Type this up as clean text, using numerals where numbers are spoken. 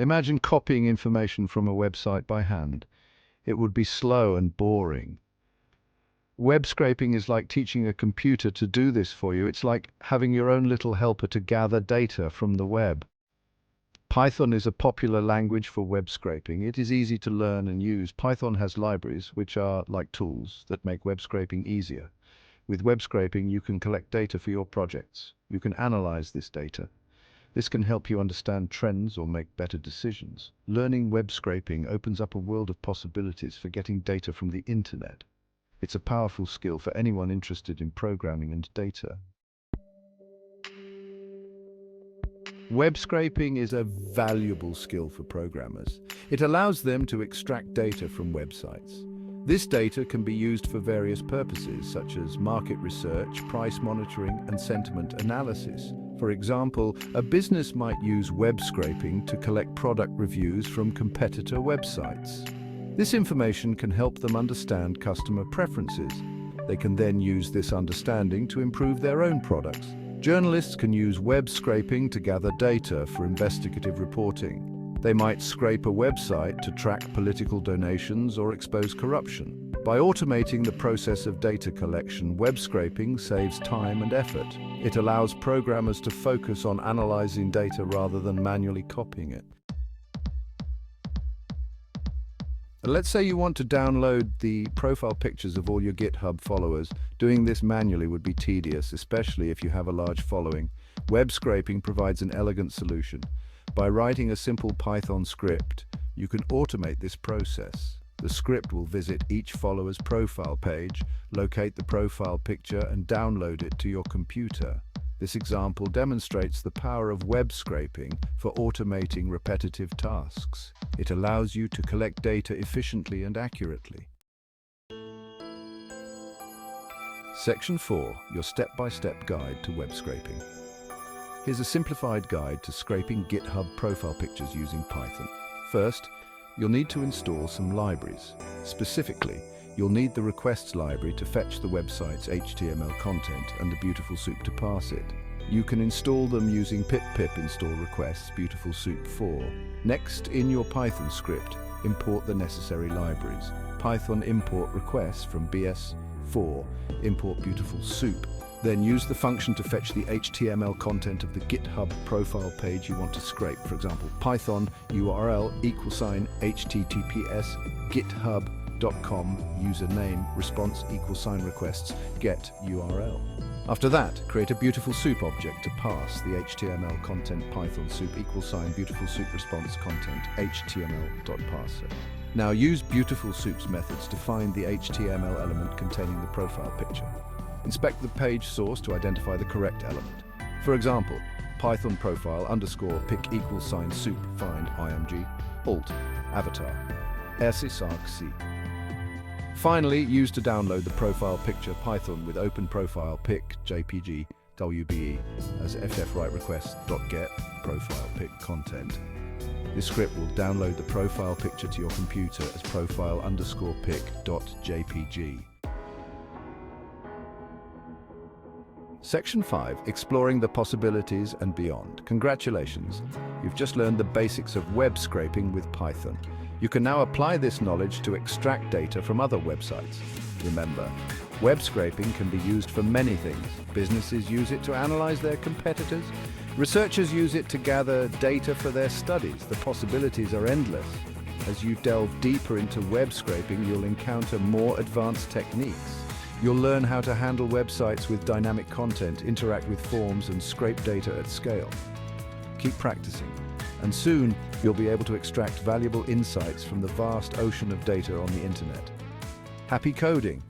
Imagine copying information from a website by hand. It would be slow and boring. Web scraping is like teaching a computer to do this for you. It's like having your own little helper to gather data from the web. Python is a popular language for web scraping. It is easy to learn and use. Python has libraries, which are like tools that make web scraping easier. With web scraping, you can collect data for your projects. You can analyze this data. This can help you understand trends or make better decisions. Learning web scraping opens up a world of possibilities for getting data from the internet. It's a powerful skill for anyone interested in programming and data. Web scraping is a valuable skill for programmers. It allows them to extract data from websites. This data can be used for various purposes, such as market research, price monitoring, and sentiment analysis. For example, a business might use web scraping to collect product reviews from competitor websites. This information can help them understand customer preferences. They can then use this understanding to improve their own products. Journalists can use web scraping to gather data for investigative reporting. They might scrape a website to track political donations or expose corruption. By automating the process of data collection, web scraping saves time and effort. It allows programmers to focus on analyzing data rather than manually copying it. Let's say you want to download the profile pictures of all your GitHub followers. Doing this manually would be tedious, especially if you have a large following. Web scraping provides an elegant solution. By writing a simple Python script, you can automate this process. The script will visit each follower's profile page, locate the profile picture, and download it to your computer. This example demonstrates the power of web scraping for automating repetitive tasks. It allows you to collect data efficiently and accurately. Section 4, your step-by-step guide to web scraping. Here's a simplified guide to scraping GitHub profile pictures using Python. First, you'll need to install some libraries. Specifically, you'll need the requests library to fetch the website's HTML content and the BeautifulSoup to parse it. You can install them using pip install requests BeautifulSoup 4. Next, in your Python script, import the necessary libraries. Python import requests from BS4, import BeautifulSoup. Then use the function to fetch the HTML content of the GitHub profile page you want to scrape. For example, Python URL =https github.com username response =requests get URL. After that, create a BeautifulSoup object to parse the HTML content Python soup =BeautifulSoup response content HTML.parser. Now use BeautifulSoup's methods to find the HTML element containing the profile picture. Inspect the page source to identify the correct element. For example, Python profile _pic =soup find img alt avatar SISARC. Finally, use to download the profile picture Python with open profile pic jpg wbe as ffwriteRequest.get profile pic content. This script will download the profile picture to your computer as profile_pic.jpg. Section 5, exploring the possibilities and beyond. Congratulations, you've just learned the basics of web scraping with Python. You can now apply this knowledge to extract data from other websites. Remember, web scraping can be used for many things. Businesses use it to analyze their competitors. Researchers use it to gather data for their studies. The possibilities are endless. As you delve deeper into web scraping, you'll encounter more advanced techniques. You'll learn how to handle websites with dynamic content, interact with forms, and scrape data at scale. Keep practicing, and soon you'll be able to extract valuable insights from the vast ocean of data on the internet. Happy coding!